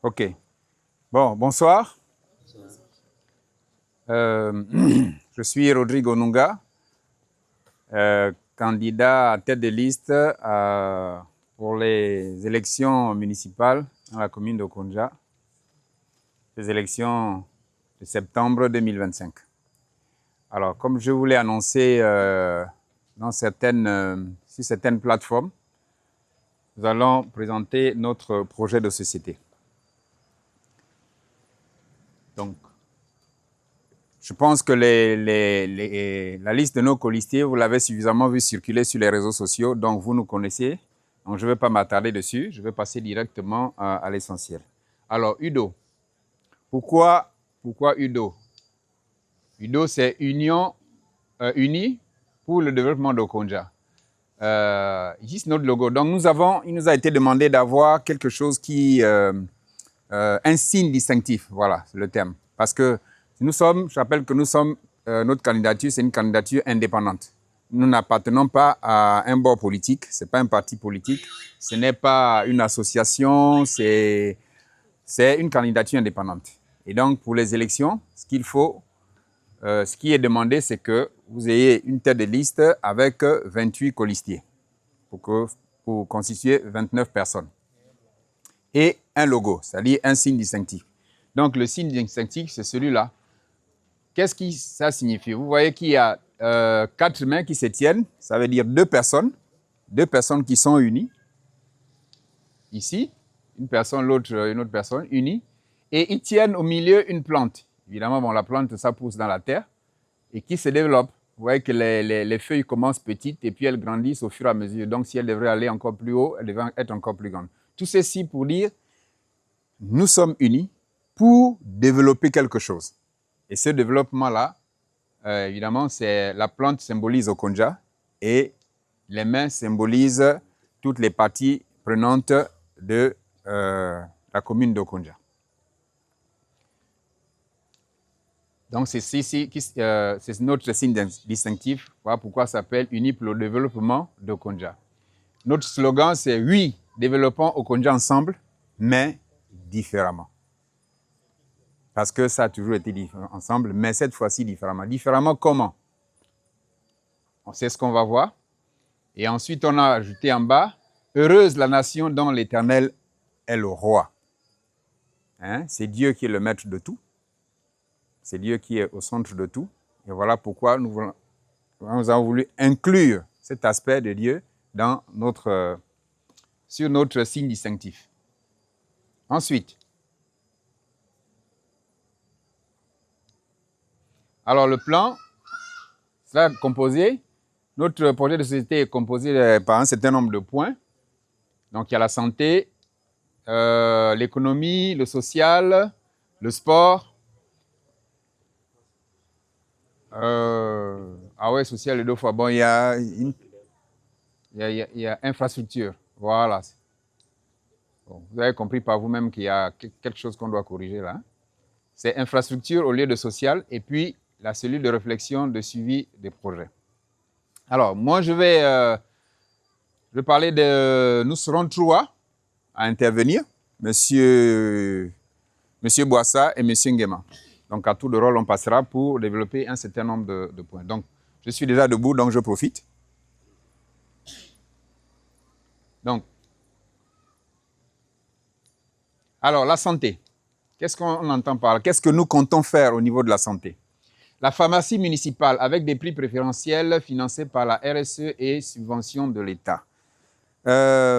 OK. Bon, bonsoir. Je suis Rodrigo Nunga, candidat à tête de liste pour les élections municipales dans la commune de Konja, les élections de septembre 2025. Alors, comme je vous l'ai annoncé sur certaines plateformes, nous allons présenter notre projet de société. Donc, je pense que la liste de nos colistiers, vous l'avez suffisamment vu circuler sur les réseaux sociaux, donc vous nous connaissez. Donc, je ne vais pas m'attarder dessus, je vais passer directement à l'essentiel. Alors, UDO. Pourquoi UDO? UDO, c'est Union Unie pour le développement de Konja. Ici, c'est notre logo. Donc, il nous a été demandé d'avoir quelque chose qui... un signe distinctif, voilà, c'est le terme. Parce que je rappelle que notre candidature, c'est une candidature indépendante. Nous n'appartenons pas à un bord politique, ce n'est pas un parti politique, ce n'est pas une association, c'est une candidature indépendante. Et donc, pour les élections, ce qui est demandé, c'est que vous ayez une tête de liste avec 28 colistiers pour constituer 29 personnes. Et un logo, c'est-à-dire un signe distinctif. Donc, le signe distinctif, c'est celui-là. Qu'est-ce que ça signifie? Vous voyez qu'il y a 4 mains qui se tiennent, ça veut dire deux personnes qui sont unies. Ici, une personne, l'autre, une autre personne, unies. Et ils tiennent au milieu une plante. Évidemment, bon, la plante, ça pousse dans la terre et qui se développe. Vous voyez que les feuilles commencent petites et puis elles grandissent au fur et à mesure. Donc, si elles devraient aller encore plus haut, elles devraient être encore plus grandes. Tout ceci pour dire, nous sommes unis pour développer quelque chose. Et ce développement-là, évidemment, la plante symbolise Okonja et les mains symbolisent toutes les parties prenantes de la commune d'Okonja. Donc, c'est notre signe distinctif. Voilà pourquoi ça s'appelle Unis pour le développement d'Okonja. Notre slogan, c'est « Oui, développons Okonja ensemble, mais différemment ». Parce que ça a toujours été différent ensemble, mais cette fois-ci différemment. Différemment comment? C'est ce qu'on va voir. Et ensuite, on a ajouté en bas « Heureuse la nation dont l'Éternel est le roi ». Hein? C'est Dieu qui est le maître de tout. C'est Dieu qui est au centre de tout. Et voilà pourquoi nous avons voulu inclure cet aspect de Dieu sur notre signe distinctif. Ensuite, alors le plan, notre projet de société est composé par un certain nombre de points. Donc il y a la santé, l'économie, le social, le sport. Social et 2 fois. Bon, il y a infrastructure. Voilà. Bon, vous avez compris par vous-même qu'il y a quelque chose qu'on doit corriger là. C'est infrastructure au lieu de social. Et puis, la cellule de réflexion de suivi des projets. Alors, moi, je vais parler de... Nous serons 3 à intervenir. Monsieur Boissa et Monsieur Nguema. Donc, à tour de rôle, on passera pour développer un certain nombre de points. Donc, je suis déjà debout, donc je profite. Donc, alors, la santé. Qu'est-ce qu'on entend par là? Qu'est-ce que nous comptons faire au niveau de la santé? La pharmacie municipale, avec des prix préférentiels financés par la RSE et subventions de l'État.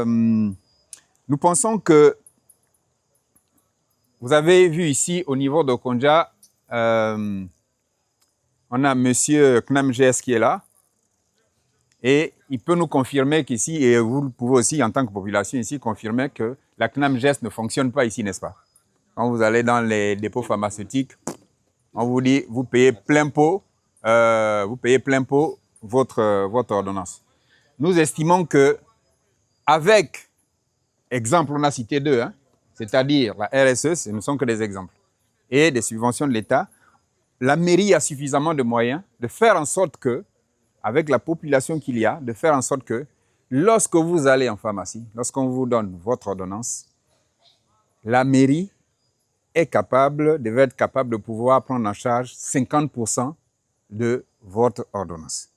Nous pensons que vous avez vu ici, au niveau de Konja, on a M. Knamges qui est là. Et il peut nous confirmer qu'ici, et vous pouvez aussi, en tant que population ici, confirmer que la Knamges ne fonctionne pas ici, n'est-ce pas? Quand vous allez dans les dépôts pharmaceutiques, on vous dit, vous payez plein pot votre ordonnance. Nous estimons que, avec, exemple, on a cité 2, hein, c'est-à-dire la RSE, ce ne sont que des exemples, et des subventions de l'État, la mairie a suffisamment de moyens de faire en sorte que, avec la population qu'il y a, de faire en sorte que, lorsque vous allez en pharmacie, lorsqu'on vous donne votre ordonnance, la mairie devait être capable de pouvoir prendre en charge 50% de votre ordonnance.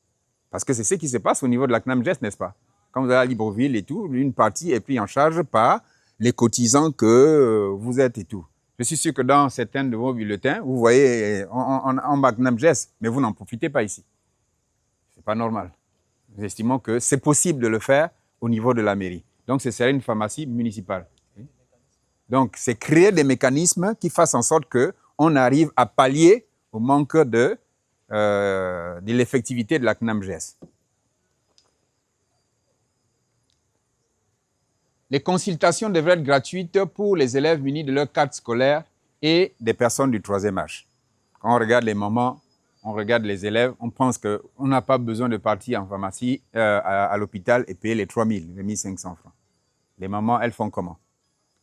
Parce que c'est ce qui se passe au niveau de la CNAMGES, n'est-ce pas? Quand vous allez à Libreville et tout, une partie est prise en charge par les cotisants que vous êtes et tout. Je suis sûr que dans certains de vos bulletins, vous voyez en bas CNAMGES, mais vous n'en profitez pas ici. C'est pas normal. Nous estimons que c'est possible de le faire au niveau de la mairie. Donc, ce serait une pharmacie municipale. Donc, c'est créer des mécanismes qui fassent en sorte qu'on arrive à pallier au manque de l'effectivité de la CNAMGES. Les consultations devraient être gratuites pour les élèves munis de leur carte scolaire et des personnes du troisième âge. Quand on regarde les mamans, on regarde les élèves, on pense qu'on n'a pas besoin de partir en pharmacie, à l'hôpital et payer les 3 000, les 1 500 francs. Les mamans, elles font comment?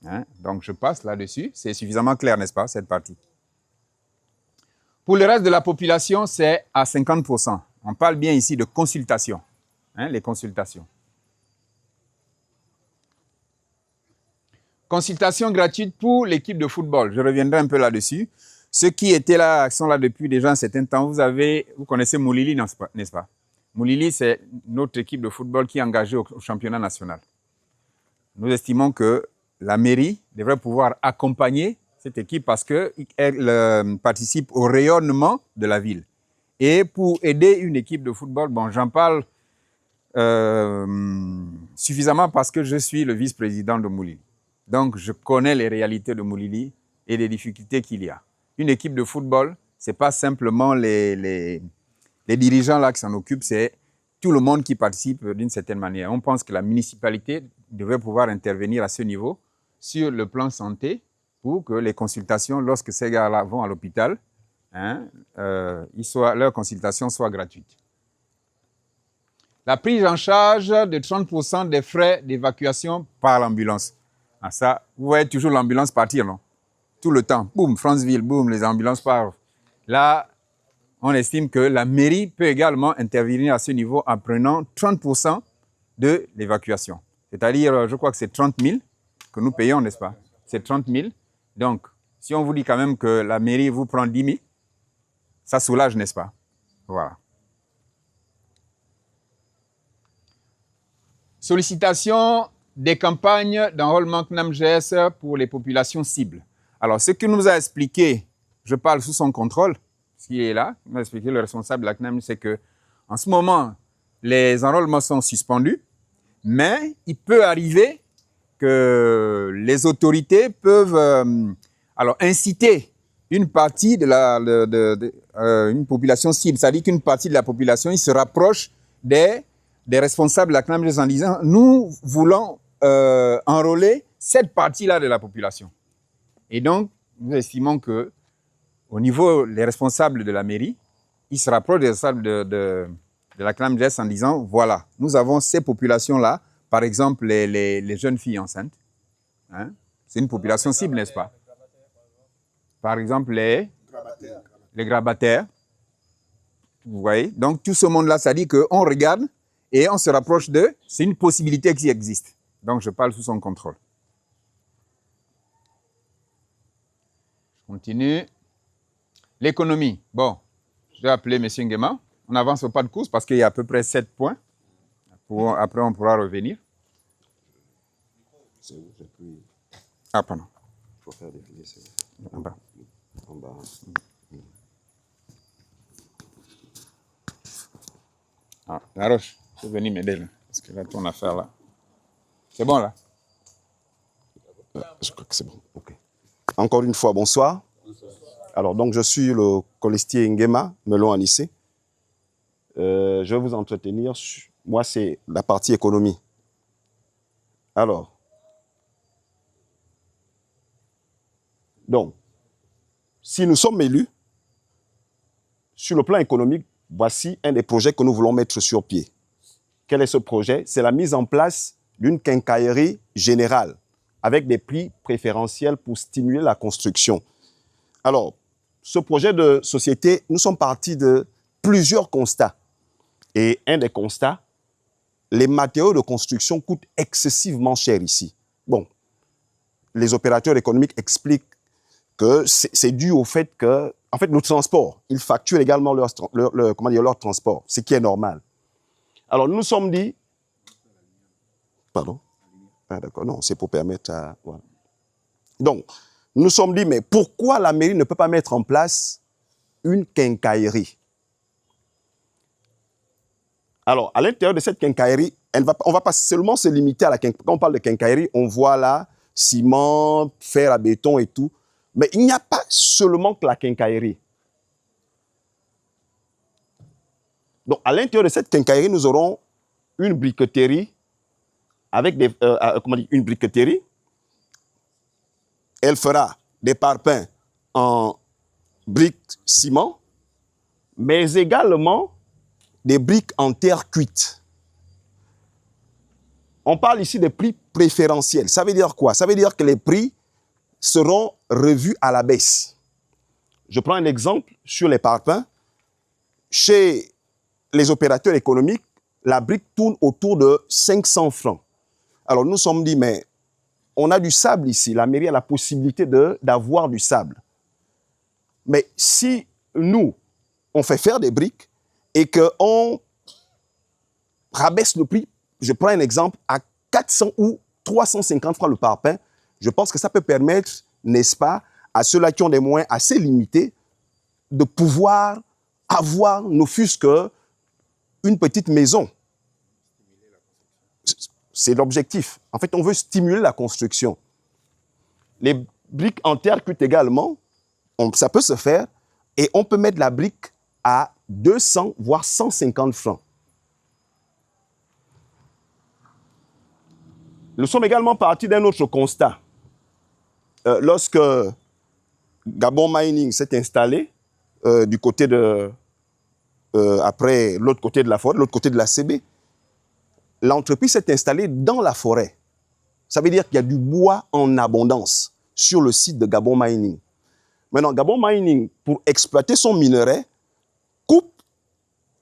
Hein? Donc, je passe là-dessus. C'est suffisamment clair, n'est-ce pas, cette partie? Pour le reste de la population, c'est à 50%. On parle bien ici de consultation, hein, les consultations. Consultation gratuite pour l'équipe de football. Je reviendrai un peu là-dessus. Ceux qui étaient là, sont là depuis déjà un certain temps, vous connaissez Moulili, n'est-ce pas? Moulili, c'est notre équipe de football qui est engagée au championnat national. Nous estimons que la mairie devrait pouvoir accompagner cette équipe parce qu'elle participe au rayonnement de la ville. Et pour aider une équipe de football, bon, j'en parle suffisamment parce que je suis le vice-président de Moulili. Donc, je connais les réalités de Moulili et les difficultés qu'il y a. Une équipe de football, ce n'est pas simplement les dirigeants là qui s'en occupent, c'est tout le monde qui participe d'une certaine manière. On pense que la municipalité devrait pouvoir intervenir à ce niveau sur le plan santé pour que les consultations, lorsque ces gars-là vont à l'hôpital, hein, leurs consultations soient gratuites. La prise en charge de 30% des frais d'évacuation par l'ambulance. Ah, ça, vous voyez toujours l'ambulance partir, non? Tout le temps. Boum, Franceville, boum, les ambulances partent. Là, on estime que la mairie peut également intervenir à ce niveau en prenant 30% de l'évacuation. C'est-à-dire, je crois que c'est 30 000 que nous payons, n'est-ce pas? C'est 30 000. Donc, si on vous dit quand même que la mairie vous prend 10 000, ça soulage, n'est-ce pas? Voilà. Sollicitation des campagnes d'enrôlement CNAMGES pour les populations cibles. Alors, ce que nous a expliqué, je parle sous son contrôle, ce qui est là, nous a expliqué le responsable de la CNAM, c'est que en ce moment, les enrôlements sont suspendus, mais il peut arriver que les autorités peuvent inciter une partie de une population cible, c'est-à-dire qu'une partie de la population, il se rapproche des responsables de la CNAMGES en disant « Nous voulons enrôler cette partie-là de la population ». Et donc, nous estimons que au niveau des responsables de la mairie, ils se rapprochent des responsables de la CNAMGES en disant « Voilà, nous avons ces populations-là, par exemple les jeunes filles enceintes. Hein? C'est une population cible, n'est-ce pas? Par exemple, les grabataires. Vous voyez? Donc, tout ce monde-là, ça dit qu'on regarde et on se rapproche d'eux. C'est une possibilité qui existe. Donc, je parle sous son contrôle. Je continue. L'économie. Bon, je vais appeler M. Nguema. On avance au pas de course parce qu'il y a à peu près 7 points. Après, on pourra revenir. C'est où? J'ai pris. Ah, pardon. Il faut faire défiler, c'est En bas. en bas. Ah, Laroche, tu peux venir m'aider là. Parce que là, ton affaire là. C'est bon là? Je crois que c'est bon. OK. Encore une fois, bonsoir. Alors, donc, je suis le colistier Nguema, Melon Anissé. Je vais vous entretenir. Moi, c'est la partie économie. Alors, donc, si nous sommes élus, sur le plan économique, voici un des projets que nous voulons mettre sur pied. Quel est ce projet? C'est la mise en place d'une quincaillerie générale avec des prix préférentiels pour stimuler la construction. Alors, ce projet de société, nous sommes partis de plusieurs constats. Et un des constats, les matériaux de construction coûtent excessivement cher ici. Bon, les opérateurs économiques expliquent que c'est dû au fait que, en fait, le transport, ils facturent également leur transport, ce qui est normal. Alors, nous nous sommes dit... Pardon? Ah, d'accord, non, c'est pour permettre à... Voilà. Donc, nous nous sommes dit, mais pourquoi la mairie ne peut pas mettre en place une quincaillerie? Alors, à l'intérieur de cette quincaillerie, on ne va pas seulement se limiter à la quincaillerie. Quand on parle de quincaillerie, on voit là ciment, fer à béton et tout. Mais il n'y a pas seulement que la quincaillerie. Donc, à l'intérieur de cette quincaillerie, nous aurons une briqueterie avec une briqueterie. Elle fera des parpaings en briques ciment, mais également des briques en terre cuite. On parle ici de prix préférentiels. Ça veut dire quoi? Ça veut dire que les prix seront revus à la baisse. Je prends un exemple sur les parpaings. Chez les opérateurs économiques, la brique tourne autour de 500 francs. Alors nous nous sommes dit, mais on a du sable ici. La mairie a la possibilité d'avoir du sable. Mais si nous, on fait faire des briques et qu'on rabaisse le prix, je prends un exemple, à 400 ou 350 francs le parpaing, je pense que ça peut permettre, n'est-ce pas, à ceux-là qui ont des moyens assez limités, de pouvoir avoir, ne fût-ce qu'une petite maison. C'est l'objectif. En fait, on veut stimuler la construction. Les briques en terre cuite également, ça peut se faire, et on peut mettre la brique à 200, voire 150 francs. Nous sommes également partis d'un autre constat. Lorsque Gabon Mining s'est installé du côté de... après l'autre côté de la forêt, l'autre côté de la CB, l'entreprise s'est installée dans la forêt. Ça veut dire qu'il y a du bois en abondance sur le site de Gabon Mining. Maintenant, Gabon Mining, pour exploiter son minerai, coupe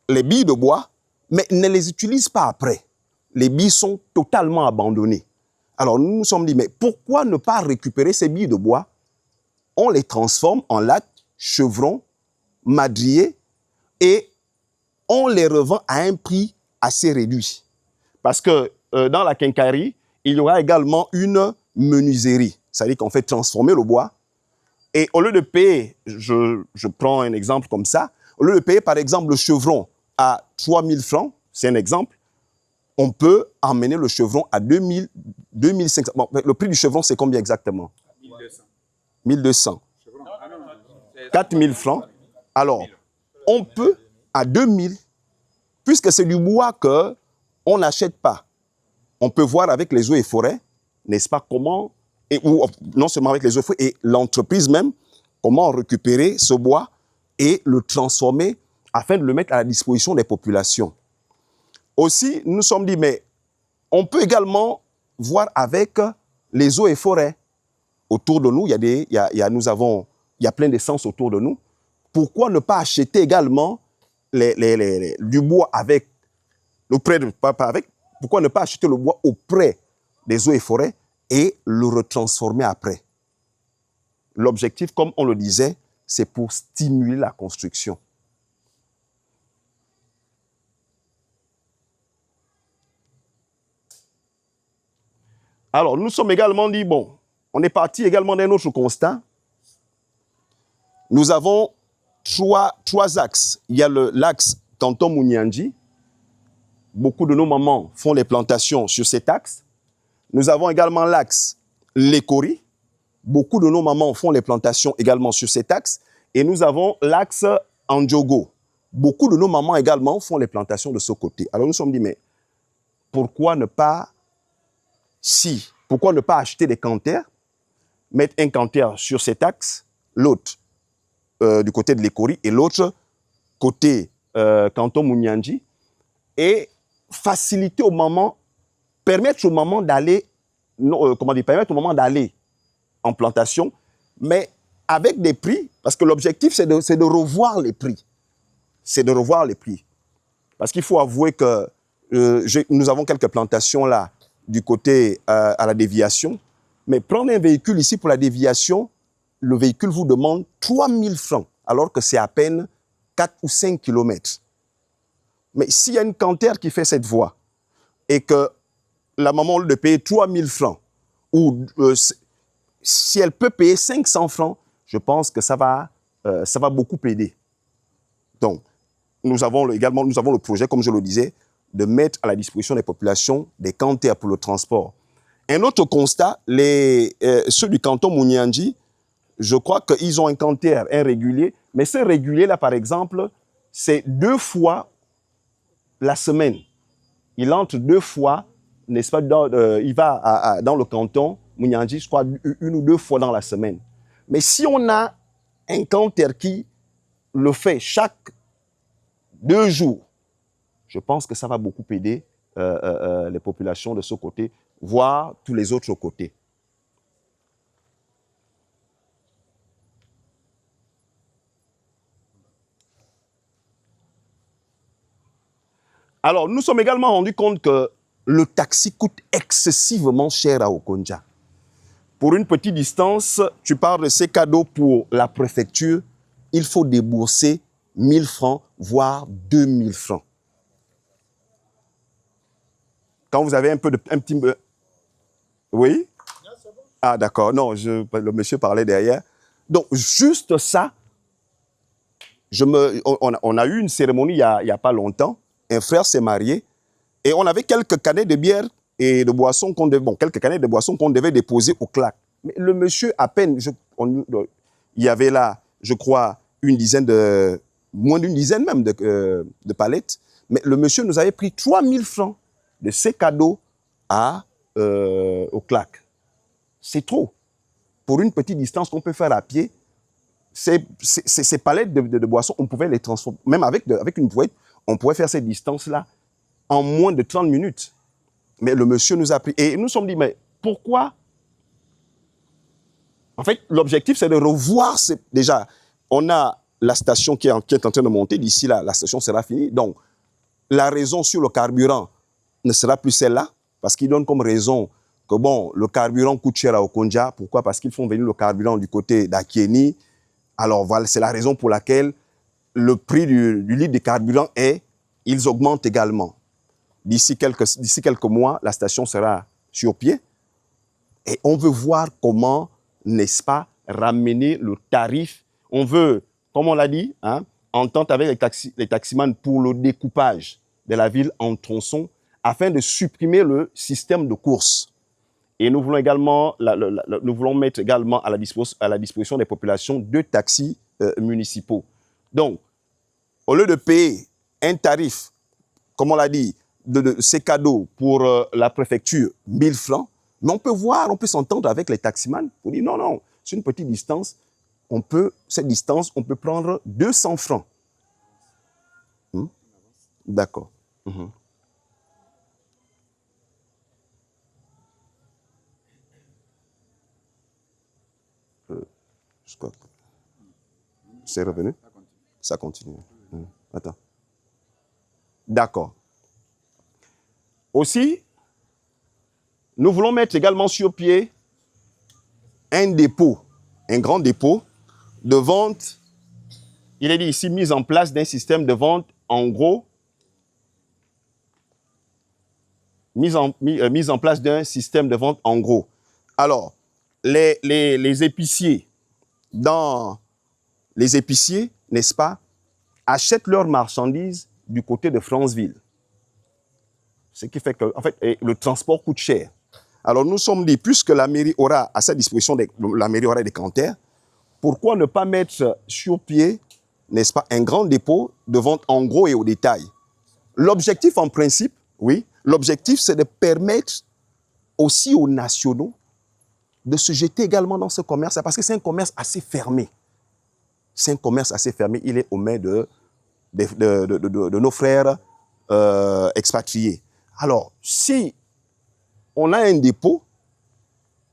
les billes de bois, mais ne les utilise pas après. Les billes sont totalement abandonnées. Alors, nous nous sommes dit, mais pourquoi ne pas récupérer ces billes de bois? On les transforme en lattes, chevrons, madriers, et on les revend à un prix assez réduit. Parce que dans la quincaillerie, il y aura également une menuiserie. C'est-à-dire qu'on fait transformer le bois. Et au lieu de payer, je prends un exemple comme ça, au lieu de payer par exemple le chevron à 3000 francs, c'est un exemple, on peut emmener le chevron à 2000, 2500. Bon, le prix du chevron, c'est combien exactement? 1200. 1200. 4000 francs. Alors, on peut à 2000, puisque c'est du bois qu'on n'achète pas. On peut voir avec les eaux et forêts, n'est-ce pas, comment, ou non seulement avec les eaux et forêts, et l'entreprise même, comment récupérer ce bois et le transformer afin de le mettre à la disposition des populations. Aussi, nous nous sommes dit, mais on peut également voir avec les eaux et forêts. Autour de nous, il y a plein d'essences autour de nous. Pourquoi ne pas acheter également du bois avec, pourquoi ne pas acheter le bois auprès des eaux et forêts et le retransformer après? L'objectif, comme on le disait, c'est pour stimuler la construction. Alors, nous sommes également dit, bon, on est parti également d'un autre constat. Nous avons trois axes. Il y a l'axe Canton Mouniandji. Beaucoup de nos mamans font les plantations sur cet axe. Nous avons également l'axe Lekori. Beaucoup de nos mamans font les plantations également sur cet axe. Et nous avons l'axe Andjogo. Beaucoup de nos mamans également font les plantations de ce côté. Alors nous nous sommes dit, mais pourquoi ne pas acheter des canters, mettre un canter sur cet axe, l'autre du côté de l'Ekori et l'autre côté Canton Mouniandji, et faciliter aux mamans, permettre aux mamans d'aller, permettre aux mamans d'aller en plantation, mais avec des prix, parce que l'objectif c'est de revoir les prix. C'est de revoir les prix. Parce qu'il faut avouer que nous avons quelques plantations là, du côté à la déviation, Mais prendre un véhicule ici pour la déviation, le véhicule vous demande 3 000 francs, alors que c'est à peine 4 ou 5 kilomètres. Mais s'il y a une cantère qui fait cette voie et que la maman, au lieu de payer 3 000 francs, ou si elle peut payer 500 francs, je pense que ça va beaucoup aider. Donc, nous avons le projet, comme je le disais, de mettre à la disposition des populations des cantères pour le transport. Un autre constat, ceux du canton Mouniandji, je crois qu'ils ont un canter, un régulier, mais ce régulier-là, par exemple, c'est 2 fois la semaine. Il entre 2 fois, n'est-ce pas, il va dans le canton Mouniandji, je crois, 1 ou 2 fois dans la semaine. Mais si on a un canter qui le fait chaque 2 jours, je pense que ça va beaucoup aider les populations de ce côté, voire tous les autres côtés. Alors, nous sommes également rendus compte que le taxi coûte excessivement cher à Okonja. Pour une petite distance, tu parles de ces cadeaux pour la préfecture, il faut débourser 1 000 francs, voire 2 000 francs. Quand vous avez un petit... Oui? Ah, d'accord. Non, le monsieur parlait derrière. Donc, juste ça, on a eu une cérémonie il n'y a pas longtemps. Un frère s'est marié et on avait quelques canettes de bière et de boissons quelques canettes de boissons qu'on devait déposer au claque. Mais le monsieur, à peine, il y avait là, je crois, moins d'une dizaine même de palettes. Mais le monsieur nous avait pris 3 000 francs de ses cadeaux au claque. C'est trop. Pour une petite distance qu'on peut faire à pied, ces palettes de boissons, on pouvait les transformer, même avec une brouette, on pouvait faire ces distances-là en moins de 30 minutes. Mais le monsieur nous a pris. Et nous nous sommes dit, mais pourquoi? En fait, l'objectif, c'est de revoir. Déjà, on a la station qui est en train de monter. D'ici là, la station sera finie. Donc, la raison sur le carburant ne sera plus celle-là, parce qu'ils donnent comme raison que, bon, le carburant coûte cher à Okonja. Pourquoi? Parce qu'ils font venir le carburant du côté d'Akieni. Alors, voilà, c'est la raison pour laquelle le prix du litre de carburant ils augmentent également. D'ici quelques mois, la station sera sur pied et on veut voir comment, n'est-ce pas, ramener le tarif. On veut, comme on l'a dit, entente avec les taximans pour le découpage de la ville en tronçons afin de supprimer le système de course. Et nous voulons également, nous voulons mettre également à la disposition des populations 2 taxis municipaux. Donc, au lieu de payer un tarif, comme on l'a dit, de ces cadeaux pour la préfecture, 1 000 francs, mais on peut s'entendre avec les taximans pour dire non, c'est une petite distance, cette distance, on peut prendre 200 francs. D'accord. Je crois que c'est revenu. Ça continue. Attends. D'accord. Aussi, nous voulons mettre également sur pied un dépôt, un grand dépôt de vente. Il est dit ici, mise en place d'un système de vente en gros. Mise en place d'un système de vente en gros. Alors, les épiciers, n'est-ce pas, achètent leurs marchandises du côté de Franceville. Ce qui fait que, en fait, le transport coûte cher. Alors, nous sommes dit, puisque la mairie aura à sa disposition des cantères, pourquoi ne pas mettre sur pied, n'est-ce pas, un grand dépôt de vente en gros et au détail? L'objectif, en principe, oui, l'objectif, c'est de permettre aussi aux nationaux de se jeter également dans ce commerce, parce que c'est un commerce assez fermé. C'est un commerce assez fermé. Il est aux mains de nos frères expatriés. Alors, si on a un dépôt,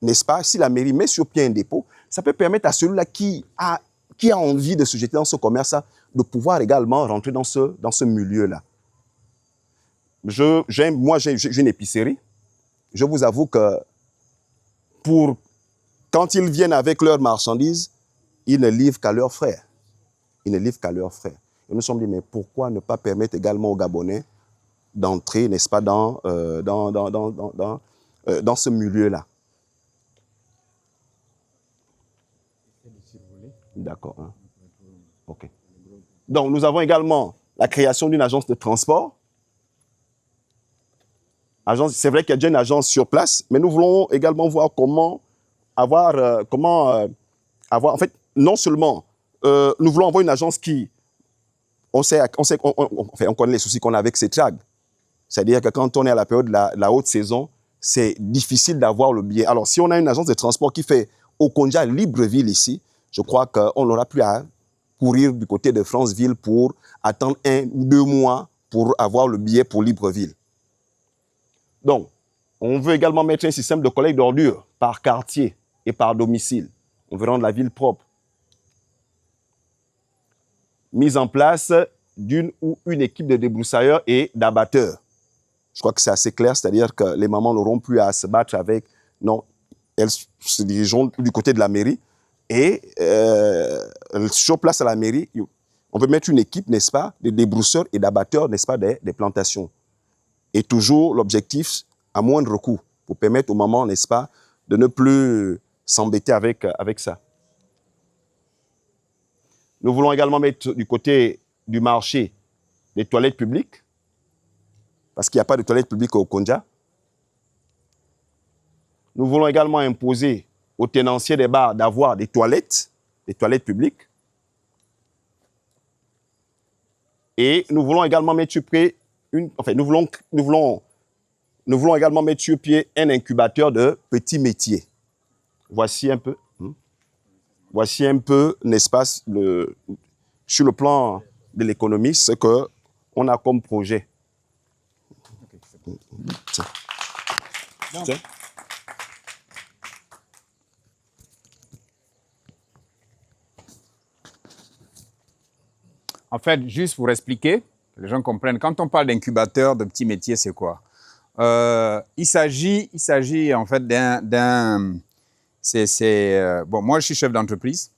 n'est-ce pas, si la mairie met sur pied un dépôt, ça peut permettre à celui-là qui a envie de se jeter dans ce commerce de pouvoir également rentrer dans ce milieu-là. Moi, j'ai une épicerie. Je vous avoue que quand ils viennent avec leurs marchandises, ils ne livrent qu'à leurs frères. Ils ne livrent qu'à leurs frères. Et nous nous sommes dit, mais pourquoi ne pas permettre également aux Gabonais d'entrer, n'est-ce pas, dans ce milieu-là. D'accord. Hein? OK. Donc, nous avons également la création d'une agence de transport. C'est vrai qu'il y a déjà une agence sur place, mais nous voulons également voir comment avoir, en fait, non seulement, nous voulons avoir une agence qui, on connaît les soucis qu'on a avec ces trags. C'est-à-dire que quand on est à la période de la haute saison, c'est difficile d'avoir le billet. Alors, si on a une agence de transport qui fait Okonja Libreville ici, je crois qu'on n'aura plus à courir du côté de Franceville pour attendre 1 ou 2 mois pour avoir le billet pour Libreville. Donc, on veut également mettre un système de collecte d'ordures par quartier et par domicile. On veut rendre la ville propre. Mise en place d'une ou une équipe de débroussailleurs et d'abatteurs. Je crois que c'est assez clair, c'est-à-dire que les mamans n'auront plus à se battre avec... Non, elles se dirigeront du côté de la mairie. Et sur place à la mairie, on veut mettre une équipe, n'est-ce pas, de débrousseurs et d'abatteurs, n'est-ce pas, des plantations. Et toujours l'objectif à moindre coût, pour permettre aux mamans, n'est-ce pas, de ne plus s'embêter avec ça. Nous voulons également mettre du côté du marché des toilettes publiques, parce qu'il n'y a pas de toilettes publiques au Konja. Nous voulons également imposer aux tenanciers des bars d'avoir des toilettes publiques. Et nous voulons également mettre sur pied nous voulons également mettre sur pied un incubateur de petits métiers. Voici un peu, n'est-ce pas, sur le plan de l'économie, ce qu'on a comme projet. Tiens. Tiens. En fait, juste pour expliquer, que les gens comprennent, quand on parle d'incubateur, de petits métiers, c'est quoi? Il s'agit en fait d'un... bon, moi, je suis chef d'entreprise.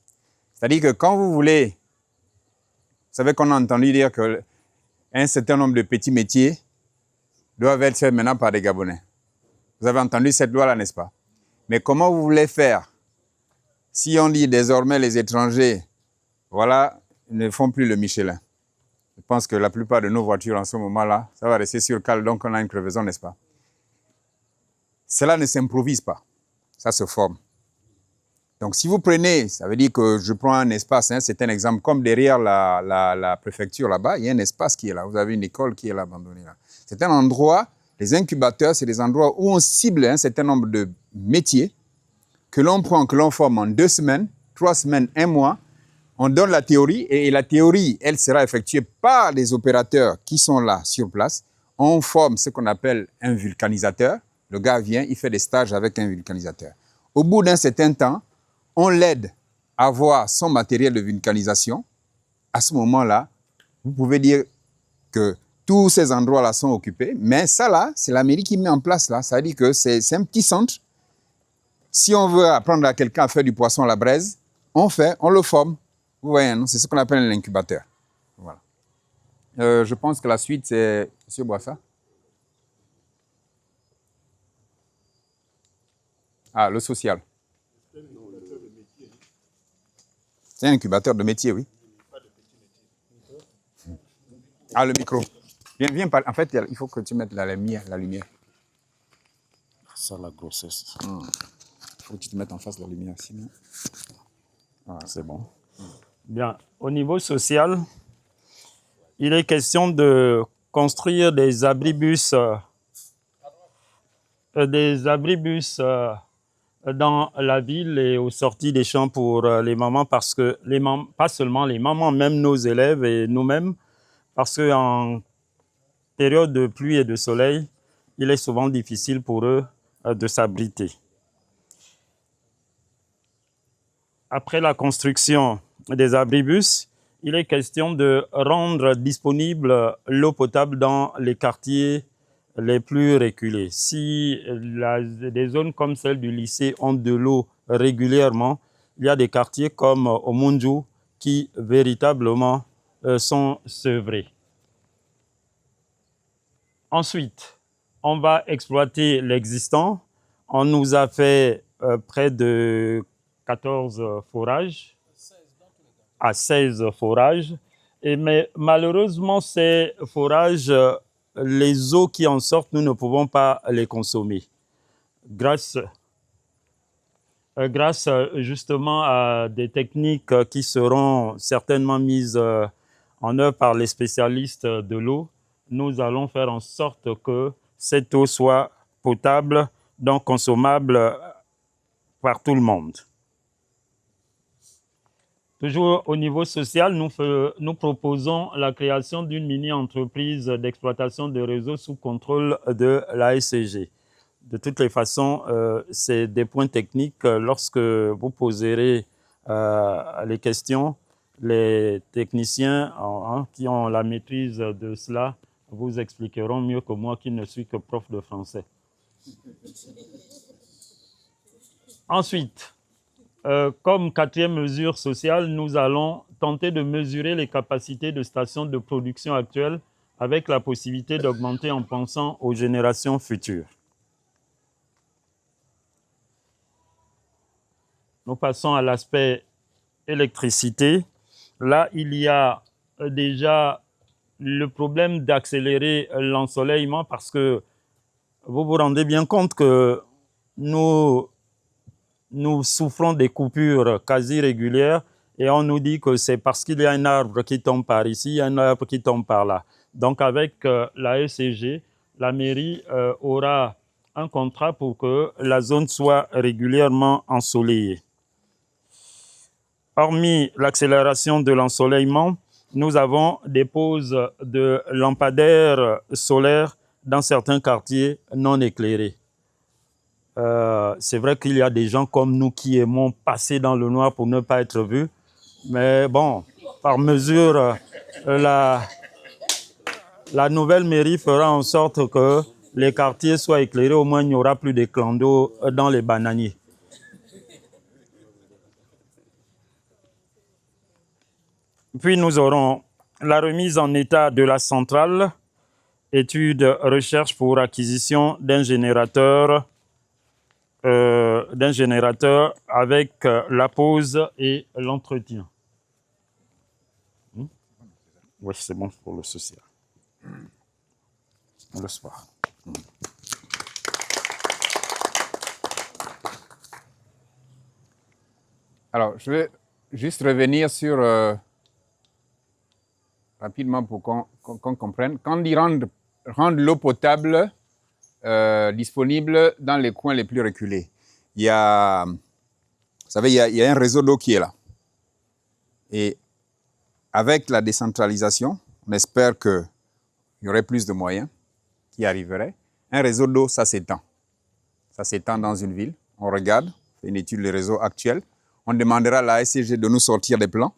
C'est-à-dire que quand vous voulez... Vous savez qu'on a entendu dire qu'un certain nombre de petits métiers doivent être faits maintenant par des Gabonais. Vous avez entendu cette loi-là, n'est-ce pas? Mais comment vous voulez faire si on dit désormais les étrangers, voilà, ne font plus le Michelin? Je pense que la plupart de nos voitures en ce moment-là, ça va rester sur cale, donc on a une crevaison, n'est-ce pas? Cela ne s'improvise pas, ça se forme. Donc si vous prenez, ça veut dire que je prends un espace, hein, c'est un exemple, comme derrière la préfecture là-bas, il y a un espace qui est là, vous avez une école qui est là, abandonnée là. C'est un endroit, les incubateurs, c'est des endroits où on cible un certain nombre de métiers que l'on prend, que l'on forme en 2 semaines, 3 semaines, 1 mois. On donne la théorie et la théorie, elle sera effectuée par les opérateurs qui sont là sur place. On forme ce qu'on appelle un vulcanisateur. Le gars vient, il fait des stages avec un vulcanisateur. Au bout d'un certain temps, on l'aide à avoir son matériel de vulcanisation. À ce moment-là, vous pouvez dire que tous ces endroits-là sont occupés. Mais ça là, c'est la mairie qui met en place là. Ça veut dire que c'est un petit centre. Si on veut apprendre à quelqu'un à faire du poisson à la braise, on le forme. Vous voyez, c'est ce qu'on appelle l'incubateur. Voilà. Je pense que la suite, c'est... Monsieur Boissa? Ah, le social. C'est un incubateur de métier, oui. Ah, le micro. Viens, en fait, il faut que tu mettes la lumière. Ça, la grossesse. Il faut que tu te mettes en face de la lumière, sinon... Voilà. C'est bon. Bien, au niveau social, il est question de construire des abribus dans la ville et aux sorties des champs pour les mamans, parce que pas seulement les mamans, même nos élèves et nous-mêmes, parce qu'en période de pluie et de soleil, il est souvent difficile pour eux de s'abriter. Après la construction des abribus, il est question de rendre disponible l'eau potable dans les quartiers les plus reculées. Si des zones comme celle du lycée ont de l'eau régulièrement, il y a des quartiers comme Omunju qui véritablement sont sevrés. Ensuite, on va exploiter l'existant. On nous a fait près de 14 forages, à 16 forages. Mais malheureusement, ces forages, les eaux qui en sortent, nous ne pouvons pas les consommer. Grâce justement à des techniques qui seront certainement mises en œuvre par les spécialistes de l'eau, nous allons faire en sorte que cette eau soit potable, donc consommable par tout le monde. Toujours au niveau social, nous proposons la création d'une mini-entreprise d'exploitation de réseaux sous contrôle de l'ASCG. De toutes les façons, c'est des points techniques. Lorsque vous poserez les questions, les techniciens qui ont la maîtrise de cela vous expliqueront mieux que moi qui ne suis que prof de français. Ensuite, comme quatrième mesure sociale, nous allons tenter de mesurer les capacités de stations de production actuelles avec la possibilité d'augmenter en pensant aux générations futures. Nous passons à l'aspect électricité. Là, il y a déjà le problème d'accélérer l'ensoleillement parce que vous vous rendez bien compte que nous souffrons des coupures quasi régulières et on nous dit que c'est parce qu'il y a un arbre qui tombe par ici, un arbre qui tombe par là. Donc avec la ECG, la mairie aura un contrat pour que la zone soit régulièrement ensoleillée. Hormis l'accélération de l'ensoleillement, nous avons des poses de lampadaires solaires dans certains quartiers non éclairés. C'est vrai qu'il y a des gens comme nous qui aimons passer dans le noir pour ne pas être vus. Mais bon, par mesure, la nouvelle mairie fera en sorte que les quartiers soient éclairés. Au moins, il n'y aura plus de clans d'eau dans les bananiers. Puis nous aurons la remise en état de la centrale, étude recherche pour acquisition d'un générateur avec la pose et l'entretien. Oui, c'est bon pour le social. Le soir. Alors, je vais juste revenir sur, rapidement pour qu'on comprenne. Quand on dit rendre l'eau potable disponible dans les coins les plus reculés, il y a, vous savez, il y a un réseau d'eau qui est là. Et avec la décentralisation, on espère qu'il y aurait plus de moyens qui arriveraient. Un réseau d'eau, ça s'étend. Ça s'étend dans une ville. On regarde, on fait une étude des réseaux actuels. On demandera à la ASCG de nous sortir des plans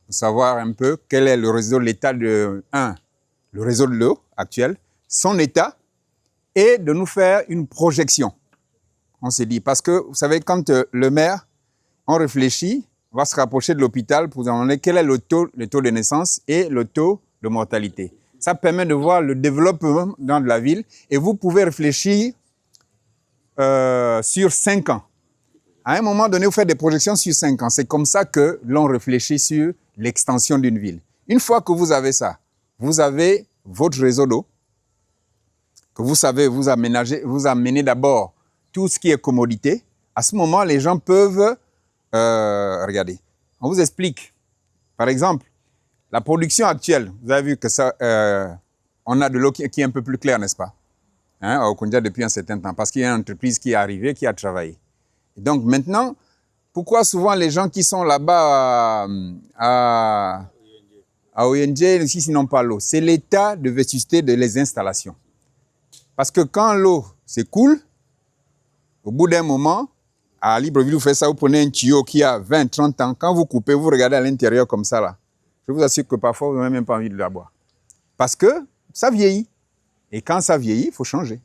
pour savoir un peu quel est le réseau, l'état de, le réseau de l'eau actuel, son état, et de nous faire une projection. On s'est dit, parce que, vous savez, quand le maire, on réfléchit, on va se rapprocher de l'hôpital pour demander quel est le taux de naissance et le taux de mortalité. Ça permet de voir le développement dans la ville et vous pouvez réfléchir sur 5 ans. À un moment donné, vous faites des projections sur 5 ans. C'est comme ça que l'on réfléchit sur l'extension d'une ville. Une fois que vous avez ça, vous avez votre réseau d'eau, que vous savez vous aménager, vous amenez d'abord tout ce qui est commodité. À ce moment, les gens peuvent, regardez, on vous explique. Par exemple, la production actuelle, vous avez vu que ça, on a de l'eau qui est un peu plus claire, n'est-ce pas? Hein, au Okonja depuis un certain temps, parce qu'il y a une entreprise qui est arrivée, qui a travaillé. Et donc maintenant, pourquoi souvent les gens qui sont là-bas à ONG, ici, n'ont pas l'eau? C'est l'état de vétusté de les installations. Parce que quand l'eau s'écoule, au bout d'un moment, à Libreville, vous faites ça, vous prenez un tuyau qui a 20, 30 ans. Quand vous coupez, vous regardez à l'intérieur comme ça, là. Je vous assure que parfois, vous n'avez même pas envie de la boire. Parce que ça vieillit. Et quand ça vieillit, il faut changer.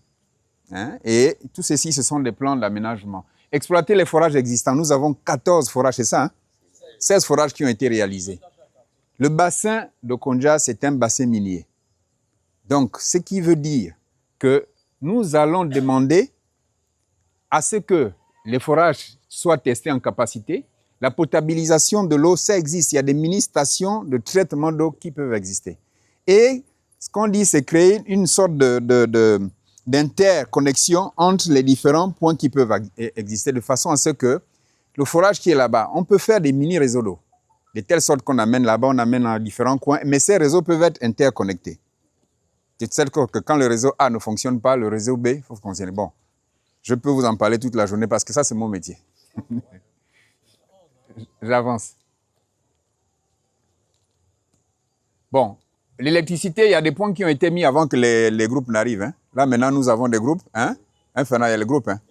Hein? Et tout ceci, ce sont des plans d'aménagement. Exploiter les forages existants. Nous avons 14 forages, c'est ça, hein? 16 forages qui ont été réalisés. Le bassin de Konja, c'est un bassin minier. Donc, ce qui veut dire que nous allons demander à ce que les forages soient testés en capacité. La potabilisation de l'eau, ça existe. Il y a des mini-stations de traitement d'eau qui peuvent exister. Et ce qu'on dit, c'est créer une sorte d'interconnexion entre les différents points qui peuvent exister, de façon à ce que le forage qui est là-bas, on peut faire des mini-réseaux d'eau, de telle sorte qu'on amène là-bas, on amène dans différents coins, mais ces réseaux peuvent être interconnectés. De telle sorte que quand le réseau A ne fonctionne pas, le réseau B faut fonctionner. Bon, je peux vous en parler toute la journée parce que ça, c'est mon métier. J'avance. Bon, l'électricité, il y a des points qui ont été mis avant que les groupes n'arrivent. Hein. Là, maintenant, nous avons des groupes. Hein? Fernand, il y a le groupe. Hein?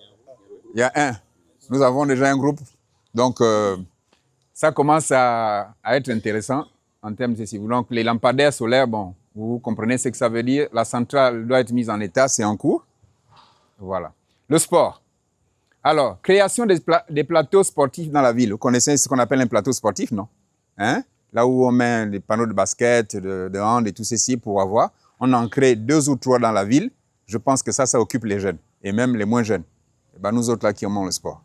Il y a un. Nous avons déjà un groupe. Donc, ça commence à être intéressant en termes de ceci. Donc, les lampadaires solaires, bon, vous comprenez ce que ça veut dire. La centrale doit être mise en état, c'est en cours. Voilà. Le sport. Alors, création des plateaux sportifs dans la ville. Vous connaissez ce qu'on appelle un plateau sportif, non? Hein? Là où on met des panneaux de basket, de hand et tout ceci pour avoir. On en crée 2 ou 3 dans la ville. Je pense que ça occupe les jeunes et même les moins jeunes. Et ben nous autres là qui aimons le sport.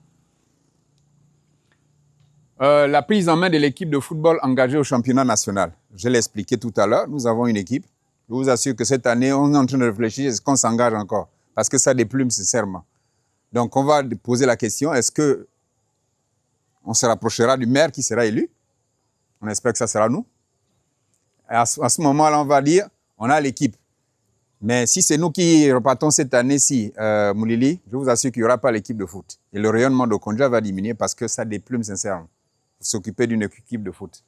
La prise en main de l'équipe de football engagée au championnat national. Je l'ai expliqué tout à l'heure. Nous avons une équipe. Je vous assure que cette année, on est en train de réfléchir. Est-ce qu'on s'engage encore? Parce que ça déplume sincèrement. Donc, on va poser la question, est-ce que on se rapprochera du maire qui sera élu? On espère que ça sera nous. À ce moment-là, on va dire, on a l'équipe. Mais si c'est nous qui repartons cette année-ci, Moulili, je vous assure qu'il n'y aura pas l'équipe de foot. Et le rayonnement de Konja va diminuer parce que ça déplume sincèrement. Vous s'occuper d'une équipe de foot.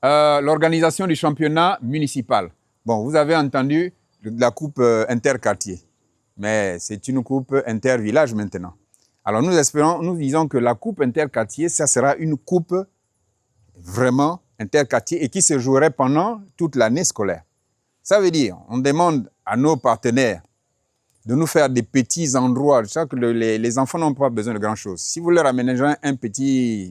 L'organisation du championnat municipal. Bon, vous avez entendu de la coupe interquartier. Mais c'est une coupe inter-village maintenant. Alors nous disons que la coupe interquartier, ça sera une coupe vraiment interquartier et qui se jouerait pendant toute l'année scolaire. Ça veut dire, on demande à nos partenaires de nous faire des petits endroits. Je sais que les enfants n'ont pas besoin de grand-chose. Si vous leur aménagez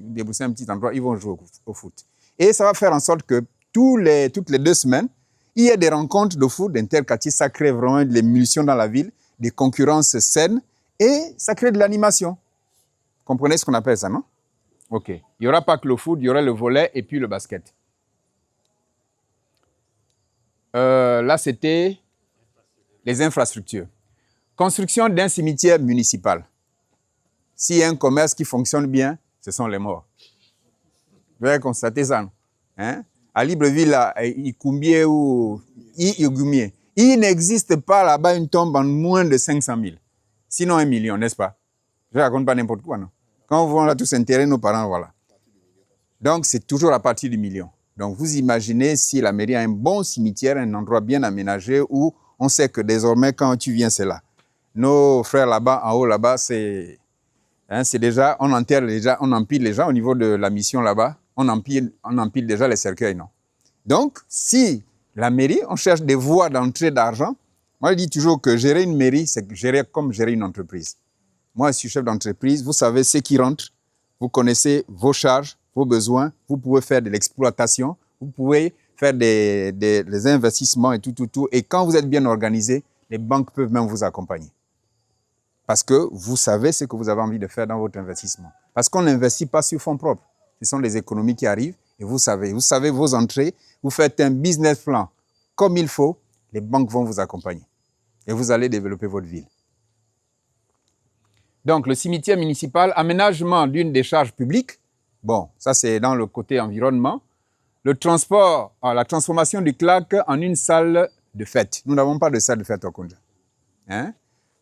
déboussez un petit endroit, ils vont jouer au foot. Et ça va faire en sorte que toutes les 2 semaines, il y ait des rencontres de foot d'interquartier. Ça crée vraiment de l'émulsion dans la ville, des concurrences saines et ça crée de l'animation. Vous comprenez ce qu'on appelle ça, non? OK. Il n'y aura pas que le foot, il y aura le volley et puis le basket. Là, c'était les infrastructures. Construction d'un cimetière municipal. S'il y a un commerce qui fonctionne bien, ce sont les morts. Vous avez constaté ça, non? Hein? À Libreville, à Ikumbié ou Igumie, il n'existe pas là-bas une tombe en moins de 500 000. Sinon 1 million, n'est-ce pas? Je ne raconte pas n'importe quoi, non? Quand on va tous enterrer nos parents, voilà. Donc, c'est toujours à partir du million. Donc, vous imaginez si la mairie a un bon cimetière, un endroit bien aménagé où on sait que désormais, quand tu viens, c'est là. Nos frères là-bas, en haut là-bas, c'est déjà, on enterre déjà, on empile les gens au niveau de la mission là-bas, on empile déjà les cercueils, non? Donc, si la mairie, on cherche des voies d'entrée d'argent, moi je dis toujours que gérer une mairie, c'est gérer comme gérer une entreprise. Moi, je suis chef d'entreprise, vous savez ce qui rentre, vous connaissez vos charges, vos besoins, vous pouvez faire de l'exploitation, vous pouvez faire des investissements et tout. Et quand vous êtes bien organisé, les banques peuvent même vous accompagner. Parce que vous savez ce que vous avez envie de faire dans votre investissement. Parce qu'on n'investit pas sur fonds propres. Ce sont des économies qui arrivent et vous savez vos entrées, vous faites un business plan comme il faut, les banques vont vous accompagner. Et vous allez développer votre ville. Donc, le cimetière municipal, aménagement d'une décharge publique. Bon, ça c'est dans le côté environnement. Le transport, la transformation du CLAC en une salle de fête. Nous n'avons pas de salle de fête au Konja. Hein?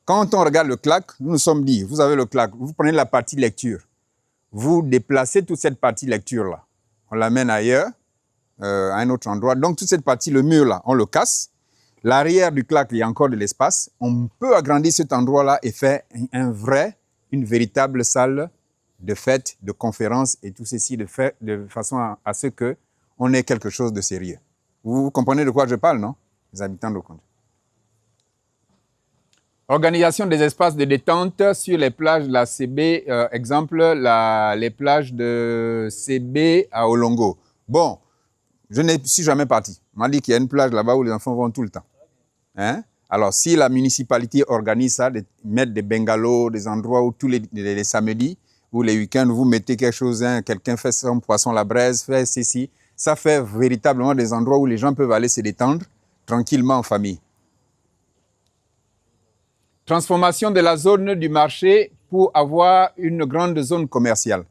Quand on regarde le CLAC, nous nous sommes dit, vous avez le CLAC, vous prenez la partie lecture. Vous déplacez toute cette partie lecture-là. On l'amène ailleurs, à un autre endroit. Donc, toute cette partie, le mur-là, on le casse. L'arrière du CLAC, il y a encore de l'espace. On peut agrandir cet endroit-là et faire une véritable salle de fête, de conférence et tout ceci de façon à ce qu'on ait quelque chose de sérieux. Vous comprenez de quoi je parle, non? Les habitants de Konja. Organisation des espaces de détente sur les plages de la CB, exemple, les plages de CB à Olongo. Bon, je ne suis jamais parti. On m'a dit qu'il y a une plage là-bas où les enfants vont tout le temps. Hein? Alors, si la municipalité organise ça, de mettre des bungalows, des endroits où tous les samedis ou les week-ends, vous mettez quelque chose, hein, quelqu'un fait son poisson à la braise, fait ceci, ça fait véritablement des endroits où les gens peuvent aller se détendre tranquillement en famille. Transformation de la zone du marché pour avoir une grande zone commerciale.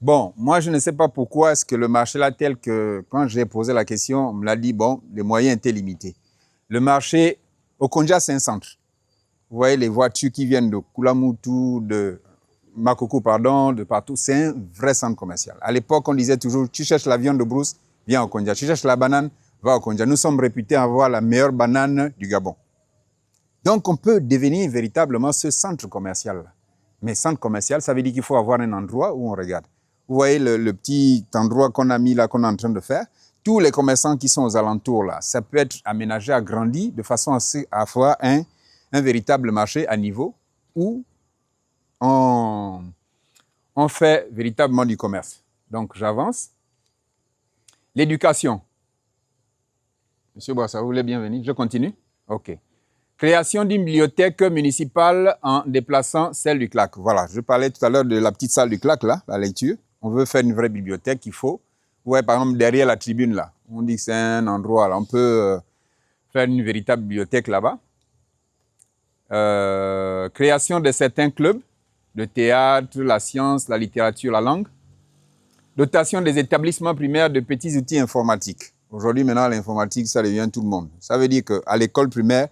Bon, moi, je ne sais pas pourquoi est-ce que le marché là, tel que quand j'ai posé la question, on me l'a dit, bon, les moyens étaient limités. Le marché, au Konja, c'est un centre. Vous voyez les voitures qui viennent de Kulamutu, de Makoko, pardon, de partout. C'est un vrai centre commercial. À l'époque, on disait toujours, tu cherches la viande de brousse, viens au Konja. Tu cherches la banane, va au Konja. Nous sommes réputés avoir la meilleure banane du Gabon. Donc, on peut devenir véritablement ce centre commercial-là. Mais centre commercial, ça veut dire qu'il faut avoir un endroit où on regarde. Vous voyez le petit endroit qu'on a mis là, qu'on est en train de faire. Tous les commerçants qui sont aux alentours là, ça peut être aménagé, agrandi, de façon à avoir un véritable marché à niveau où on fait véritablement du commerce. Donc, j'avance. L'éducation. Monsieur Boissa, vous voulez bien venir? Je continue? OK. Création d'une bibliothèque municipale en déplaçant celle du CLAC. Voilà, je parlais tout à l'heure de la petite salle du CLAC, là, la lecture. On veut faire une vraie bibliothèque, il faut. Ouais, par exemple, derrière la tribune, là. On dit que c'est un endroit, là. On peut faire une véritable bibliothèque là-bas. Création de certains clubs de théâtre, la science, la littérature, la langue. Dotation des établissements primaires de petits outils informatiques. Aujourd'hui, maintenant, l'informatique, ça devient tout le monde. Ça veut dire qu'à l'école primaire,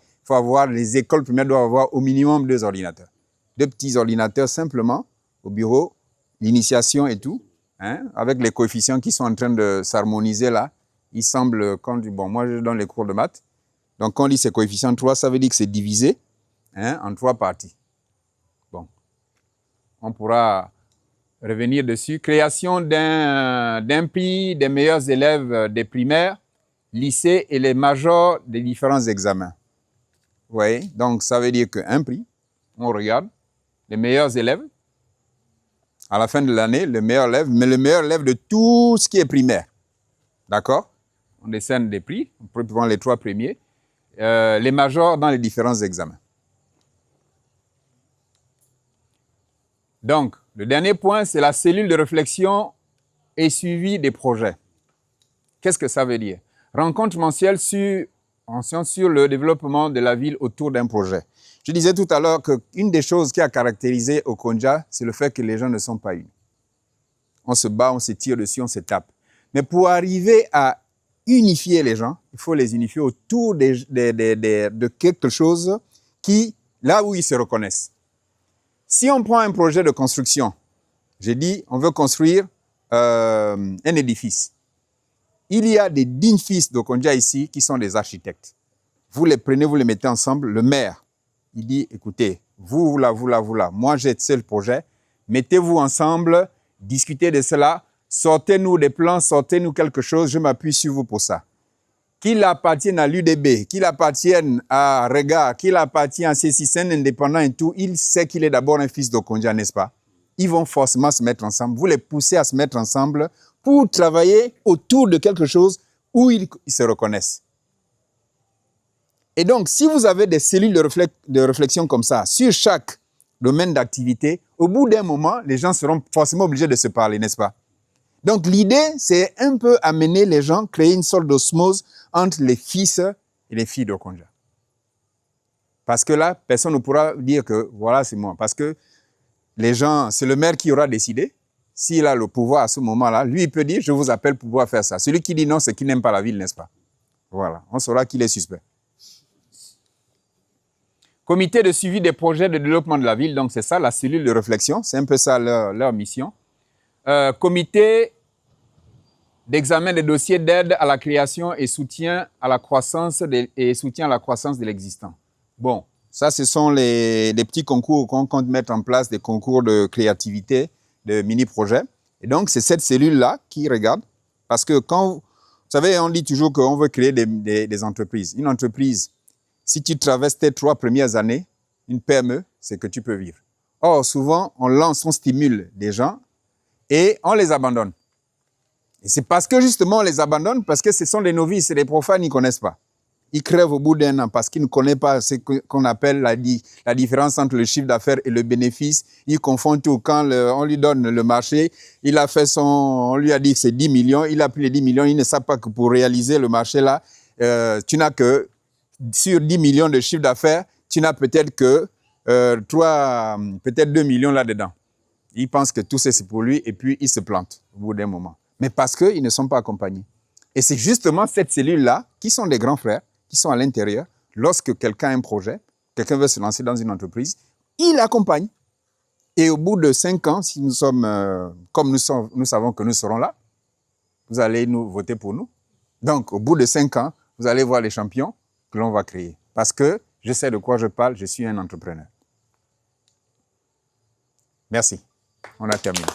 les écoles primaires doivent avoir au minimum 2 ordinateurs. 2 petits ordinateurs simplement au bureau, l'initiation et tout, hein, avec les coefficients qui sont en train de s'harmoniser là. Il semble, bon, moi je donne les cours de maths, donc quand on dit ces coefficients 3, ça veut dire que c'est divisé, hein, en 3 parties. Bon, on pourra revenir dessus. Création d'un prix des meilleurs élèves des primaires, lycées et les majors des différents examens. Oui, donc ça veut dire qu'un prix, on regarde les meilleurs élèves, à la fin de l'année, le meilleur élève, mais le meilleur élève de tout ce qui est primaire. D'accord? On décerne des prix, on peut prendre les 3 premiers, les majors dans les différents examens. Donc, le dernier point, c'est la cellule de réflexion et suivi des projets. Qu'est-ce que ça veut dire? Rencontre mensuelle sur le développement de la ville autour d'un projet. Je disais tout à l'heure qu'une des choses qui a caractérisé au Konja, c'est le fait que les gens ne sont pas unis. On se bat, on se tire dessus, on se tape. Mais pour arriver à unifier les gens, il faut les unifier autour de quelque chose là où ils se reconnaissent. Si on prend un projet de construction, j'ai dit, on veut construire un édifice. Il y a des dignes fils d'Okonja ici qui sont des architectes. Vous les prenez, vous les mettez ensemble. Le maire, il dit, écoutez, vous là, moi j'ai tel projet, mettez-vous ensemble, discutez de cela, sortez-nous des plans, sortez-nous quelque chose, je m'appuie sur vous pour ça. Qu'il appartienne à l'UDB, qu'il appartienne à Rega, qu'il appartienne à C6N indépendant et tout, il sait qu'il est d'abord un fils d'Okonja, n'est-ce pas? Ils vont forcément se mettre ensemble, vous les poussez à se mettre ensemble pour travailler autour de quelque chose où ils se reconnaissent. Et donc, si vous avez des cellules de réflexion comme ça, sur chaque domaine d'activité, au bout d'un moment, les gens seront forcément obligés de se parler, n'est-ce pas? Donc, l'idée, c'est un peu amener les gens, créer une sorte d'osmose entre les fils et les filles d'Okonja. Parce que là, personne ne pourra dire que, voilà, c'est moi. Parce que les gens, c'est le maire qui aura décidé. S'il a le pouvoir à ce moment-là, lui, il peut dire, je vous appelle pour pouvoir faire ça. Celui qui dit non, c'est qu'il n'aime pas la ville, n'est-ce pas? Voilà, on saura qu'il est suspect. Comité de suivi des projets de développement de la ville, donc c'est ça, la cellule de réflexion, c'est un peu ça leur mission. Comité d'examen des dossiers d'aide à la création et soutien à la croissance de l'existant. Bon, ça, ce sont les petits concours qu'on compte mettre en place, des concours de créativité, de mini-projets. Et donc, c'est cette cellule-là qui regarde. Parce que quand, vous savez, on dit toujours qu'on veut créer des entreprises. Une entreprise, si tu traverses tes 3 premières années, une PME, c'est que tu peux vivre. Or, souvent, on lance, on stimule des gens et on les abandonne. Et c'est parce que justement, on les abandonne, parce que ce sont des novices, c'est des profanes, ils ne connaissent pas. Ils crèvent au bout d'un an parce qu'ils ne connaissent pas ce qu'on appelle la différence entre le chiffre d'affaires et le bénéfice. Ils confondent tout. Quand on lui donne le marché, on lui a dit que c'est 10 millions, il a pris les 10 millions, il ne sait pas que pour réaliser le marché là, tu n'as que, sur 10 millions de chiffre d'affaires, tu n'as peut-être que peut-être 2 millions là-dedans. Il pense que tout ça c'est pour lui et puis il se plante au bout d'un moment. Mais parce qu'ils ne sont pas accompagnés. Et c'est justement cette cellule-là, qui sont des grands frères, qui sont à l'intérieur, lorsque quelqu'un a un projet, quelqu'un veut se lancer dans une entreprise, il accompagne. Et au bout de 5 ans, si nous sommes, comme nous savons que nous serons là, vous allez nous voter pour nous. Donc, au bout de 5 ans, vous allez voir les champions que l'on va créer. Parce que je sais de quoi je parle, je suis un entrepreneur. Merci. On a terminé.